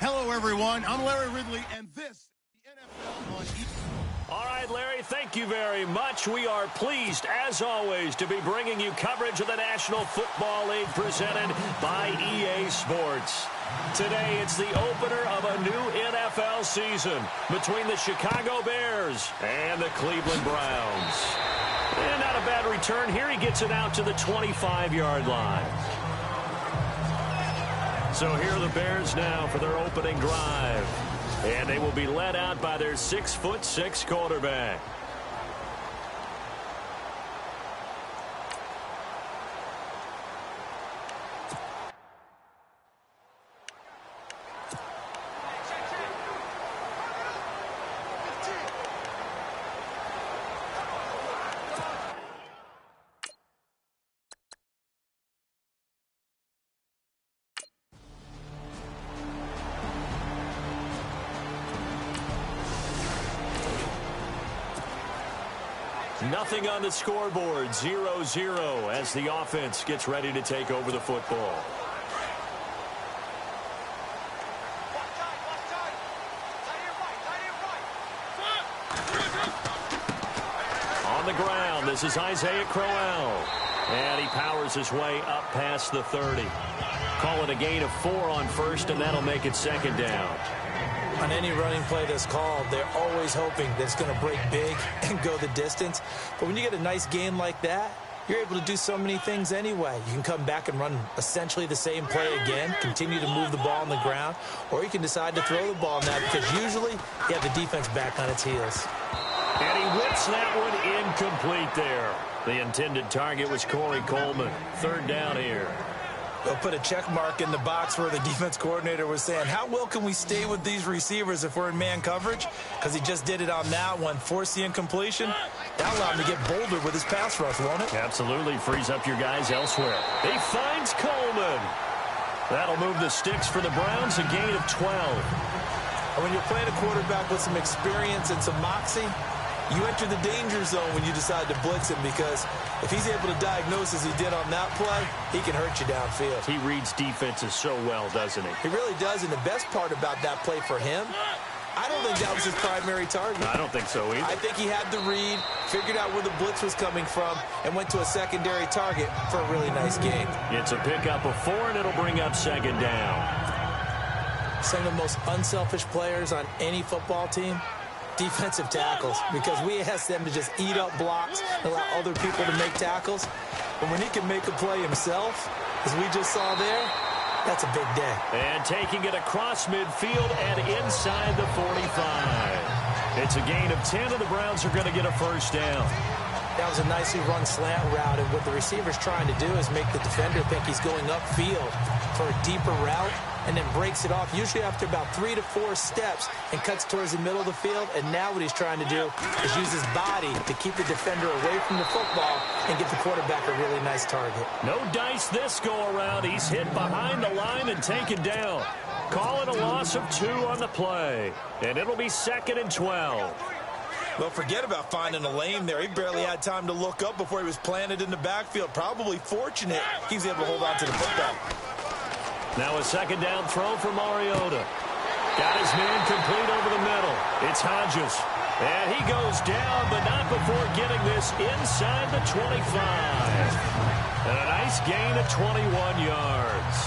Hello, everyone. I'm Larry Ridley, and this is the NFL on All right, Larry, thank you very much. We are pleased, as always, to be bringing you coverage of the National Football League presented by EA Sports. Today, it's the opener of a new NFL season between the Chicago Bears and the Cleveland Browns. And not a bad return here. He gets it out to the 25-yard line. So here are the Bears now for their opening drive. And they will be led out by their 6'6" quarterback. Nothing on the scoreboard, 0-0 as the offense gets ready to take over the football. On the ground, this is Isaiah Crowell. And he powers his way up past the 30. Call it a gain of 4 on first, and that'll make it second down. On any running play that's called, they're always hoping that it's going to break big and go the distance. But when you get a nice gain like that, you're able to do so many things anyway. You can come back and run essentially the same play again, continue to move the ball on the ground, or you can decide to throw the ball now because usually you have the defense back on its heels. And he whips that one incomplete there. The intended target was Corey Coleman. Third down here. They'll put a check mark in the box where the defense coordinator was saying, how well can we stay with these receivers if we're in man coverage? Because he just did it on that one, forced the incompletion. That allowed him to get bolder with his pass rush, won't it? Absolutely, frees up your guys elsewhere. He finds Coleman. That'll move the sticks for the Browns, a gain of 12. And when you're playing a quarterback with some experience and some moxie, you enter the danger zone when you decide to blitz him because if he's able to diagnose as he did on that play, he can hurt you downfield. He reads defenses so well, doesn't he? He really does, and the best part about that play for him, I don't think that was his primary target. I don't think so either. I think he had the read, figured out where the blitz was coming from, and went to a secondary target for a really nice gain. It's a pickup of 4, and it'll bring up second down. Some of the most unselfish players on any football team, defensive tackles, because we ask them to just eat up blocks and allow other people to make tackles. But when he can make a play himself, as we just saw there, that's a big day. And taking it across midfield and inside the 45. It's a gain of 10, and the Browns are going to get a first down. That was a nicely run slant route, and what the receiver's trying to do is make the defender think he's going upfield for a deeper route, and then breaks it off, usually after about 3 to 4 steps, and cuts towards the middle of the field. And now what he's trying to do is use his body to keep the defender away from the football and get the quarterback a really nice target. No dice this go-around. He's hit behind the line and taken down. Call it a loss of 2 on the play, and it'll be 2nd and 12. Well, forget about finding a lane there. He barely had time to look up before he was planted in the backfield. Probably fortunate he was able to hold on to the football. Now a second down throw for Mariota. Got his man complete over the middle. It's Hodges. And he goes down, but not before getting this inside the 25. And a nice gain of 21 yards.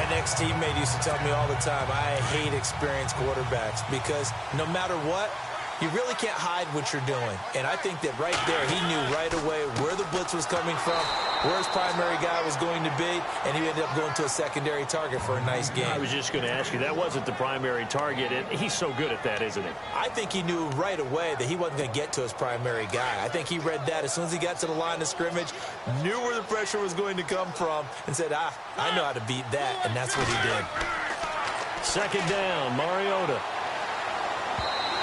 An ex-teammate used to tell me all the time, I hate experienced quarterbacks because no matter what, you really can't hide what you're doing. And I think that right there, he knew right away where the blitz was coming from, where his primary guy was going to be, and he ended up going to a secondary target for a nice game. I was just going to ask you, that wasn't the primary target, and he's so good at that, isn't he? I think he knew right away that he wasn't going to get to his primary guy. I think he read that as soon as he got to the line of scrimmage, knew where the pressure was going to come from, and said, I know how to beat that, and that's what he did. Second down, Mariota.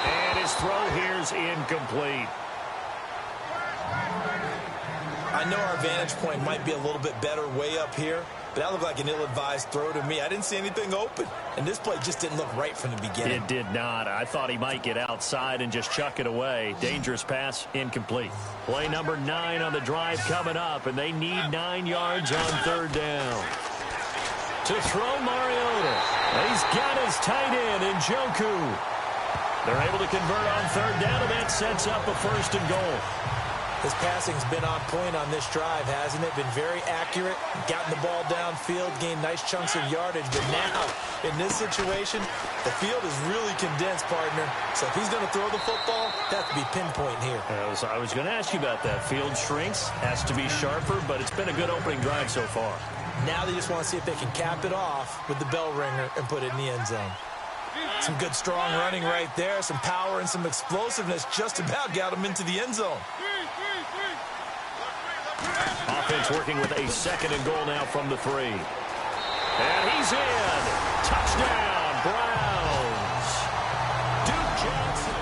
And his throw here's incomplete. I know our vantage point might be a little bit better way up here, but that looked like an ill-advised throw to me. I didn't see anything open, and this play just didn't look right from the beginning. It did not. I thought he might get outside and just chuck it away. Dangerous pass, incomplete. Play number 9 on the drive coming up, and they need 9 yards on third down. To throw Mariota. He's got his tight end in Njoku. They're able to convert on third down, and that sets up a 1st and goal. His passing's been on point on this drive, hasn't it? Been very accurate, gotten the ball downfield, gained nice chunks of yardage. But now, in this situation, the field is really condensed, partner. So if he's going to throw the football, that could be pinpoint here. I was going to ask you about that. Field shrinks, has to be sharper, but it's been a good opening drive so far. Now they just want to see if they can cap it off with the bell ringer and put it in the end zone. Some good, strong running right there. Some power and some explosiveness just about got him into the end zone. Offense working with a 2nd and goal now from the 3. And he's in. Touchdown, Browns. Duke Johnson.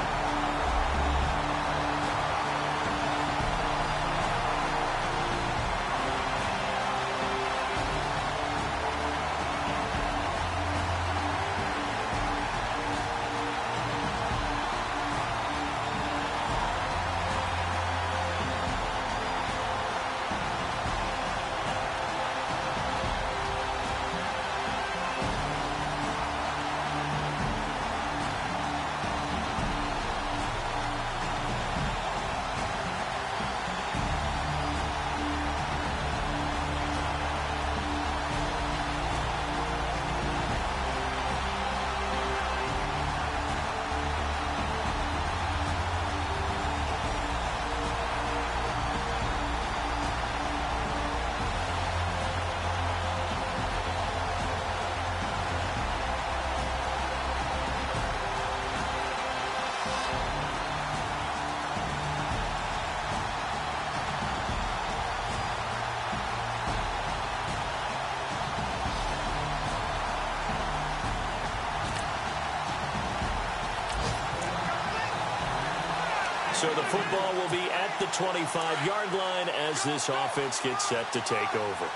So the football will be at the 25-yard line as this offense gets set to take over.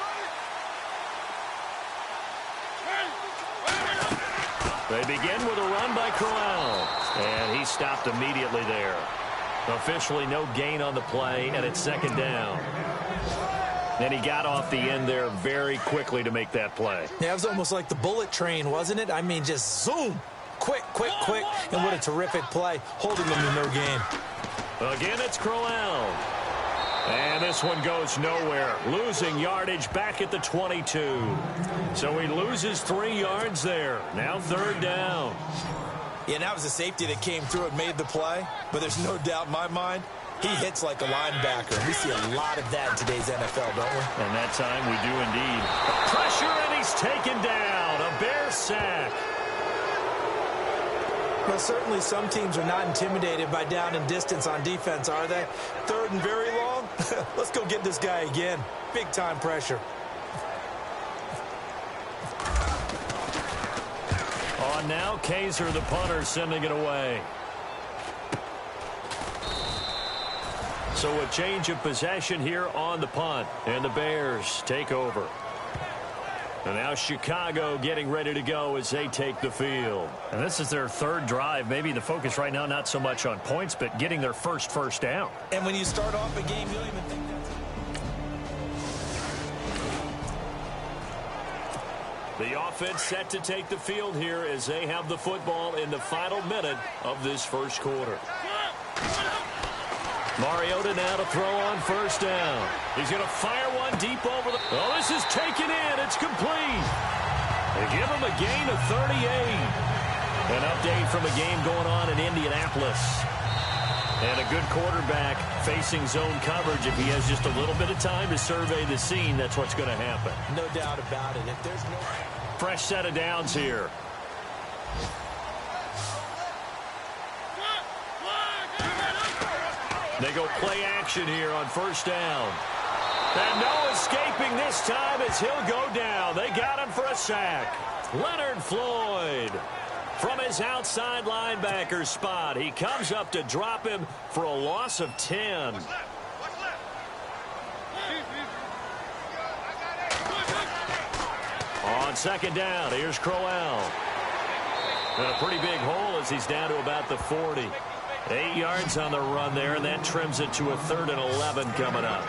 They begin with a run by Corral, and he stopped immediately there. Officially no gain on the play, and it's 2nd down. And he got off the end there very quickly to make that play. Yeah, it was almost like the bullet train, wasn't it? I mean, just zoom. Quick, quick, quick. And what a terrific play, holding them to no gain. Again, it's Corral. And this one goes nowhere. Losing yardage back at the 22. So he loses 3 yards there. Now 3rd down. Yeah, that was a safety that came through and made the play. But there's no doubt in my mind, he hits like a linebacker. We see a lot of that in today's NFL, don't we? And that time we do indeed. Pressure, and he's taken down. A Bear sack. Well, certainly some teams are not intimidated by down and distance on defense, are they? 3rd and very long? Let's go get this guy again. Big-time pressure. On now, Kaiser, the punter, sending it away. So a change of possession here on the punt, and the Bears take over. And now Chicago getting ready to go as they take the field. And this is their 3rd drive. Maybe the focus right now not so much on points, but getting their first down. And when you start off a game, you don't even think that's... The offense set to take the field here as they have the football in the final minute of this 1st quarter. Mariota now to throw on 1st down. He's going to fire one deep over the... Oh, this is taken in. It's complete. They give him a gain of 38. An update from a game going on in Indianapolis. And a good quarterback facing zone coverage. If he has just a little bit of time to survey the scene, that's what's going to happen. No doubt about it. If there's no... Fresh set of downs here. They go play action here on 1st down. And no escaping this time as he'll go down. They got him for a sack. Leonard Floyd from his outside linebacker spot. He comes up to drop him for a loss of 10. On 2nd down, here's Crowell. And a pretty big hole as he's down to about the 40. 8 yards on the run there, and that trims it to a 3rd and 11 coming up.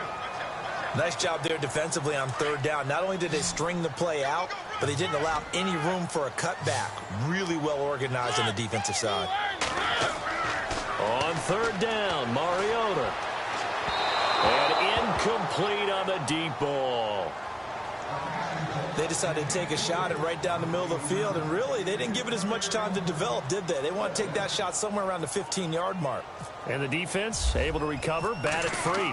Nice job there defensively on third down. Not only did they string the play out, but they didn't allow any room for a cutback. Really well organized on the defensive side. On third down, Mariota. And incomplete on the deep ball. They decided to take a shot and right down the middle of the field, and really, they didn't give it as much time to develop, did they? They want to take that shot somewhere around the 15-yard mark. And the defense able to recover, bat it free.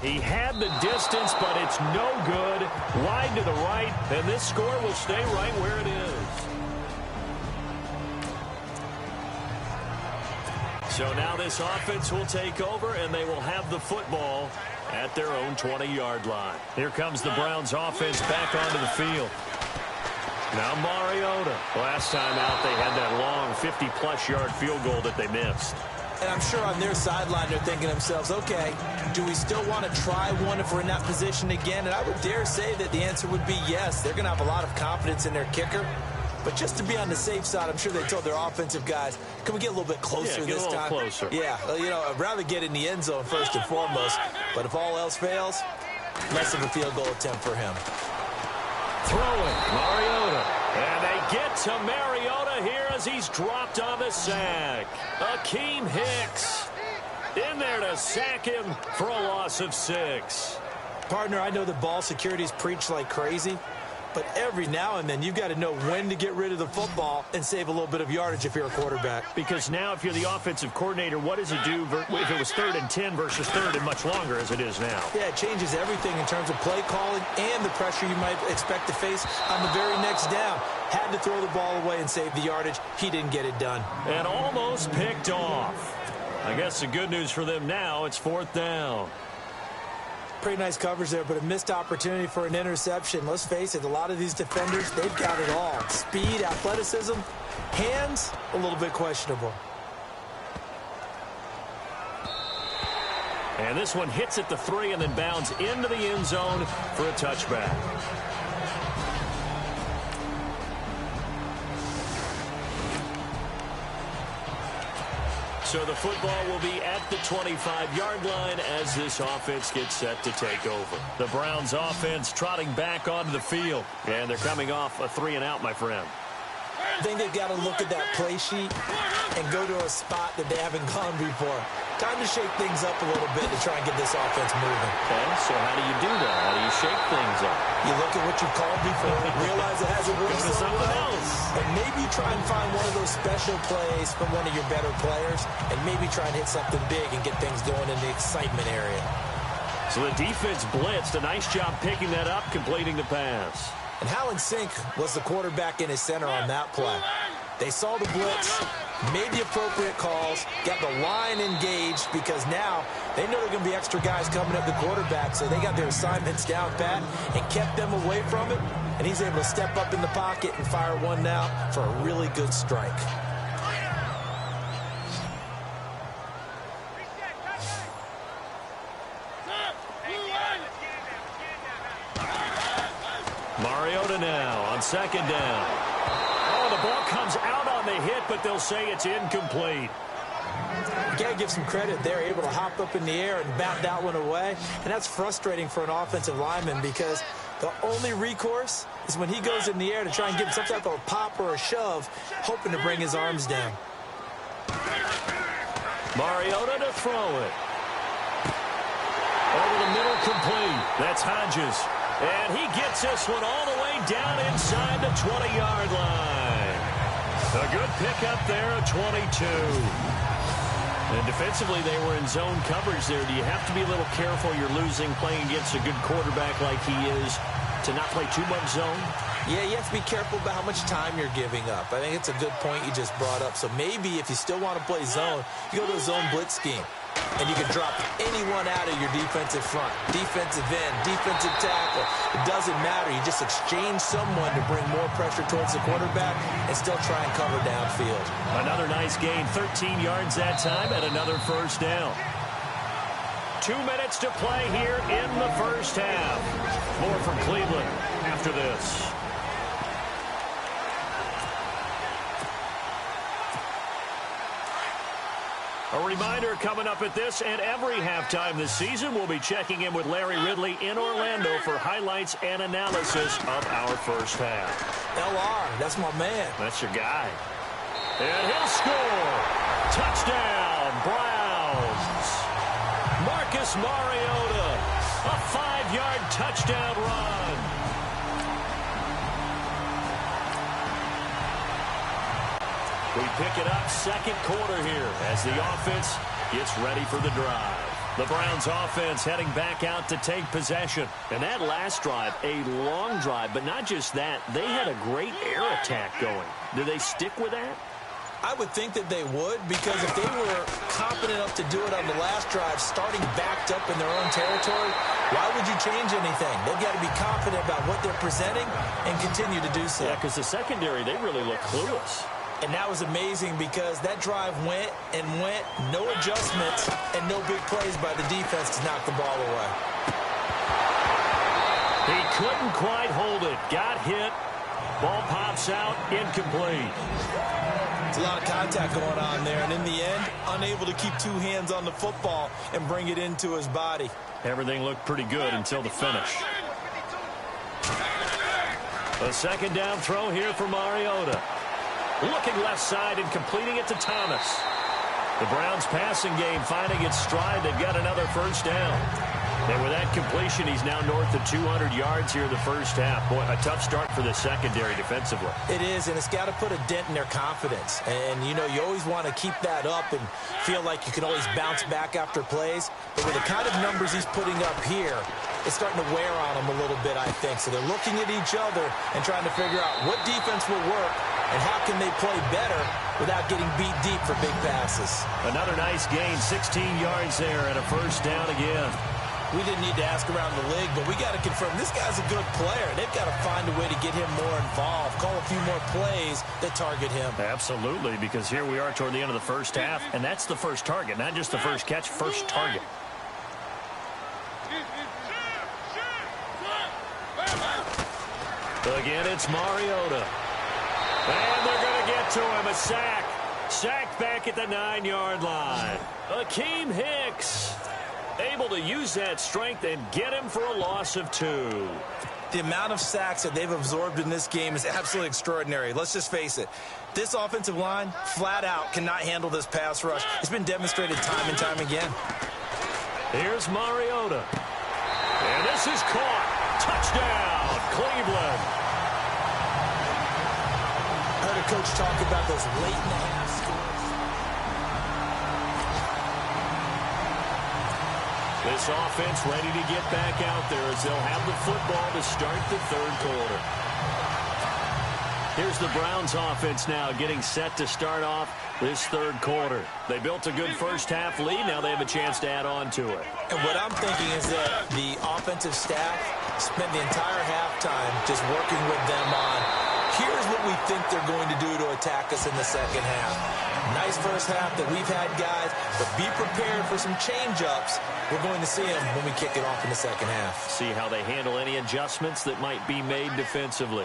He had the distance, but it's no good. Wide to the right, and this score will stay right where it is. So now this offense will take over, and they will have the football at their own 20-yard line. Here comes the Browns offense back onto the field. Now Mariota. Last time out, they had that long 50-plus yard field goal that they missed. And I'm sure on their sideline, they're thinking to themselves, okay, do we still want to try one if we're in that position again? And I would dare say that the answer would be yes. They're going to have a lot of confidence in their kicker. But just to be on the safe side, I'm sure they told their offensive guys, can we get a little bit closer this time? Yeah, get a little closer. Yeah, you know, I'd rather get in the end zone first and foremost. But if all else fails, less of a field goal attempt for him. Throwing, Mariota. And they get to Mariota here as he's dropped on the sack. Akeem Hicks in there to sack him for a loss of 6. Partner, I know the ball security's preached like crazy, but every now and then you've got to know when to get rid of the football and save a little bit of yardage if you're a quarterback. Because now if you're the offensive coordinator, what does it do if it was 3rd and 10 versus 3rd and much longer as it is now? Yeah, it changes everything in terms of play calling and the pressure you might expect to face on the very next down. Had to throw the ball away and save the yardage. He didn't get it done. And almost picked off. I guess the good news for them now, it's 4th down. Pretty nice coverage there, but a missed opportunity for an interception. Let's face it, a lot of these defenders, they've got it all. Speed, athleticism, hands, a little bit questionable. And this one hits at the 3 and then bounds into the end zone for a touchback. So the football will be at the 25-yard line as this offense gets set to take over. The Browns offense trotting back onto the field. And they're coming off a 3-and-out, my friend. I think they've got to look at that play sheet and go to a spot that they haven't gone before. Time to shake things up a little bit to try and get this offense moving. Okay, so how do you do that? How do you shake things up? You look at what you've called before, realize it hasn't worked so something well, else. and maybe try and find one of those special plays from one of your better players, and maybe try and hit something big and get things going in the excitement area. So the defense blitzed. A nice job picking that up, completing the pass. And how in sync was the quarterback in his center on that play? They saw the blitz, made the appropriate calls, got the line engaged because now they know there are going to be extra guys coming at the quarterback, so they got their assignments down pat and kept them away from it, and he's able to step up in the pocket and fire one out for a really good strike. Mariota now on 2nd down. Oh, the ball comes out on the hit, but they'll say it's incomplete. You got to give some credit. They're able to hop up in the air and bat that one away, and that's frustrating for an offensive lineman because the only recourse is when he goes in the air to try and give some type of a pop or a shove, hoping to bring his arms down. Mariota to throw it. Over the middle, complete. That's Hodges. And he gets this one all the way down inside the 20-yard line. A good pickup there at 22. And defensively, they were in zone coverage there. Do you have to be a little careful? You're losing playing against a good quarterback like he is to not play too much zone? Yeah, you have to be careful about how much time you're giving up. I think it's a good point you just brought up. So maybe if you still want to play zone, you go to a zone blitz scheme. And you can drop anyone out of your defensive front, defensive end, defensive tackle. It doesn't matter. You just exchange someone to bring more pressure towards the quarterback and still try and cover downfield. Another nice gain, 13 yards that time, and another 1st down. 2 minutes to play here in the 1st half. More from Cleveland after this. A reminder coming up at this and every halftime this season, we'll be checking in with Larry Ridley in Orlando for highlights and analysis of our first half. LR, that's my man. That's your guy. And he'll score. Touchdown, Browns. Marcus Mariota, a 5-yard touchdown run. We pick it up second quarter here as the offense gets ready for the drive. The Browns offense heading back out to take possession. And that last drive, a long drive, but not just that. They had a great air attack going. Do they stick with that? I would think that they would, because if they were confident enough to do it on the last drive, starting backed up in their own territory, why would you change anything? They've got to be confident about what they're presenting and continue to do so. Yeah, because the secondary, they really look clueless. And that was amazing because that drive went and went, no adjustments, and no big plays by the defense to knock the ball away. He couldn't quite hold it. Got hit. Ball pops out, incomplete. It's a lot of contact going on there, and in the end, unable to keep two hands on the football and bring it into his body. Everything looked pretty good until the finish. A second down throw here for Mariota. Looking left side and completing it to Thomas. The Browns passing game finding its stride. They've got another first down. And with that completion, he's now north of 200 yards here in the first half. Boy, a tough start for the secondary defensively. It is, and it's got to put a dent in their confidence. And, you know, you always want to keep that up and feel like you can always bounce back after plays. But with the kind of numbers he's putting up here, it's starting to wear on them a little bit, I think. So they're looking at each other and trying to figure out what defense will work and how can they play better without getting beat deep for big passes. Another nice gain, 16 yards there and a first down again. We didn't need to ask around the league, but we got to confirm this guy's a good player. They've got to find a way to get him more involved, call a few more plays that target him. Absolutely, because here we are toward the end of the first half, and that's the first target, not just the first catch, first target. Again, it's Mariota. And they're going to get to him, a sack. Sacked back at the 9-yard line. Akeem Hicks able to use that strength and get him for a loss of 2. The amount of sacks that they've absorbed in this game is absolutely extraordinary. Let's just face it. This offensive line, flat out, cannot handle this pass rush. It's been demonstrated time and time again. Here's Mariota. And this is caught. Touchdown, Cleveland. I heard a coach talk about those late in the half scores. This offense ready to get back out there as they'll have the football to start the third quarter. Here's the Browns offense now getting set to start off this third quarter. They built a good first half lead. Now they have a chance to add on to it. And what I'm thinking is that the offensive staff spent the entire halftime just working with them on, here's what we think they're going to do to attack us in the second half. Nice first half that we've had, guys, but be prepared for some change-ups. We're going to see them when we kick it off in the second half. See how they handle any adjustments that might be made defensively.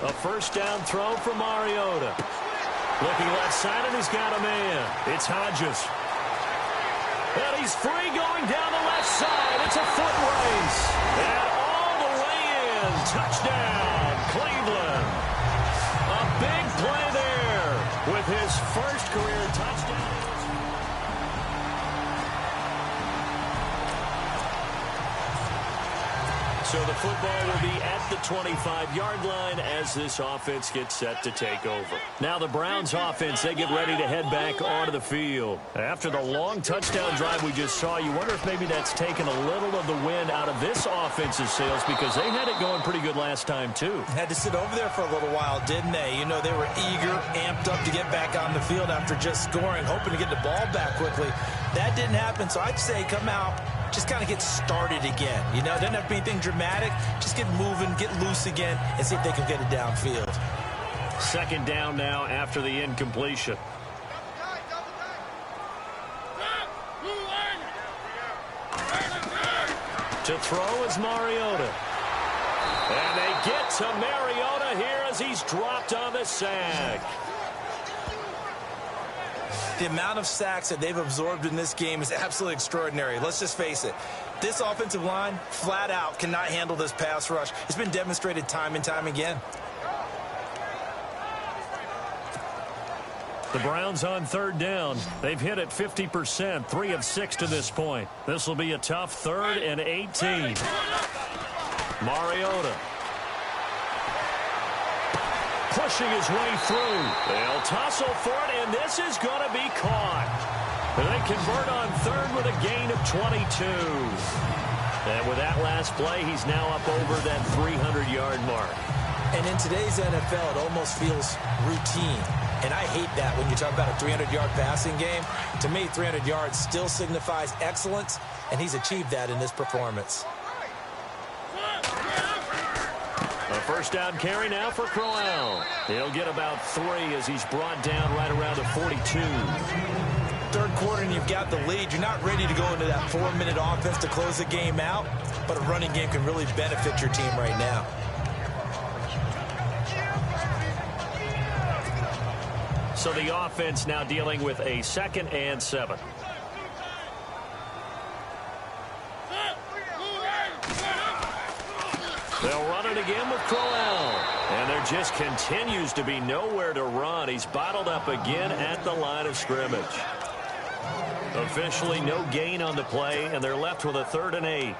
A first down throw for Mariota. Looking left side, and he's got a man. It's Hodges. And he's free going down the left side. It's a foot race. And all the way in. Touchdown, Cleveland. A big play there with his first career touchdown. So the football will be at the 25-yard line as this offense gets set to take over. Now the Browns offense, they get ready to head back onto the field. After the long touchdown drive we just saw, you wonder if maybe that's taken a little of the wind out of this offense's sails because they had it going pretty good last time too. Had to sit over there for a little while, didn't they? You know, they were eager, amped up to get back on the field after just scoring, hoping to get the ball back quickly. That didn't happen, so I'd say come out, just kind of get started again. You know, it doesn't have to be anything dramatic. Just get moving, get loose again, and see if they can get it downfield. Second down now after the incompletion. To throw is Mariota. And they get to Mariota here as he's dropped on the sack. The amount of sacks that they've absorbed in this game is absolutely extraordinary. Let's just face it. This offensive line, flat out, cannot handle this pass rush. It's been demonstrated time and time again. The Browns on third down. They've hit it 50%, 3 of 6 to this point. This will be a tough 3rd and 18. Mariota. Pushing his way through. They'll tussle for it, and this is going to be caught. They convert on 3rd with a gain of 22. And with that last play, he's now up over that 300-yard mark. And in today's NFL, it almost feels routine. And I hate that when you talk about a 300-yard passing game. To me, 300 yards still signifies excellence, and he's achieved that in this performance. A first down carry now for Crowell. He'll get about 3 as he's brought down right around the 42. Third quarter and you've got the lead. You're not ready to go into that 4-minute offense to close the game out, but a running game can really benefit your team right now. So the offense now dealing with a 2nd and 7. They'll run it again with Crowell. And there just continues to be nowhere to run. He's bottled up again at the line of scrimmage. Officially no gain on the play, and they're left with a 3rd and 8.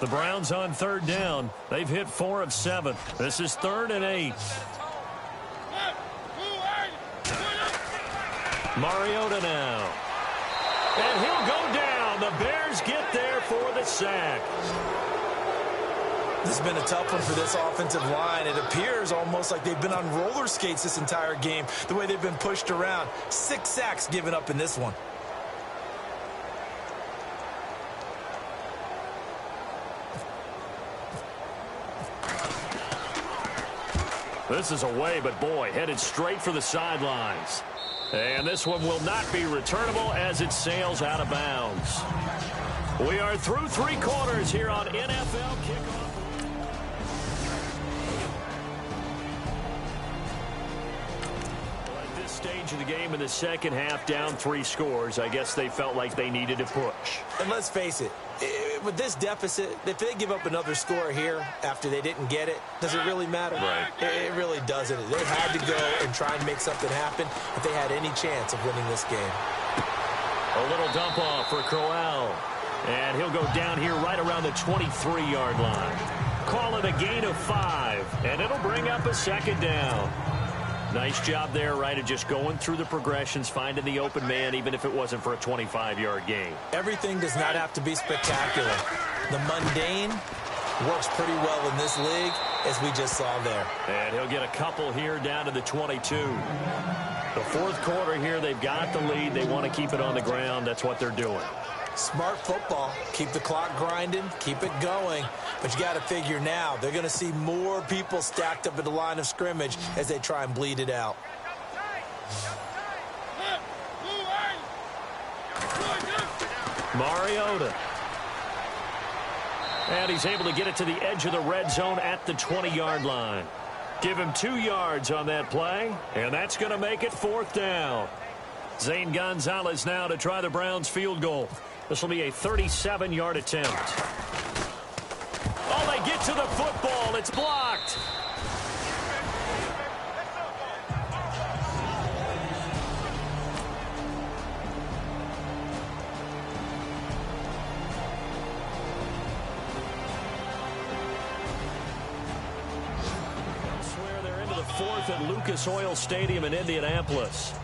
The Browns on third down. They've hit 4 of 7. This is 3rd and 8. Mariota now. And he'll go down. The Bears get there for the sack. This has been a tough one for this offensive line. It appears almost like they've been on roller skates this entire game, the way they've been pushed around. 6 sacks given up in this one. This is away, but boy, headed straight for the sidelines. And this one will not be returnable as it sails out of bounds. We are through 3 quarters here on NFL Kickoff. At this stage of the game in the second half, down 3 scores, I guess they felt like they needed to push. And let's face it, with this deficit, if they give up another score here after they didn't get it, does it really matter? Right. It really doesn't. They had to go and try and make something happen if they had any chance of winning this game. A little dump off for Crowell. And he'll go down here right around the 23-yard line. Call it a gain of 5, and it'll bring up a 2nd down. Nice job there, right, of just going through the progressions, finding the open man, even if it wasn't for a 25-yard gain. Everything does not have to be spectacular. The mundane works pretty well in this league, as we just saw there. And he'll get a couple here down to the 22. The 4th quarter here, they've got the lead. They want to keep it on the ground. That's what they're doing. Smart football. Keep the clock grinding. Keep it going. But you got to figure now, they're going to see more people stacked up at the line of scrimmage as they try and bleed it out. Mariota. And he's able to get it to the edge of the red zone at the 20-yard line. Give him 2 yards on that play, and that's going to make it 4th down. Zane Gonzalez now to try the Browns field goal. This will be a 37-yard attempt. Oh, they get to the football. It's blocked. They're into the 4th at Lucas Oil Stadium in Indianapolis.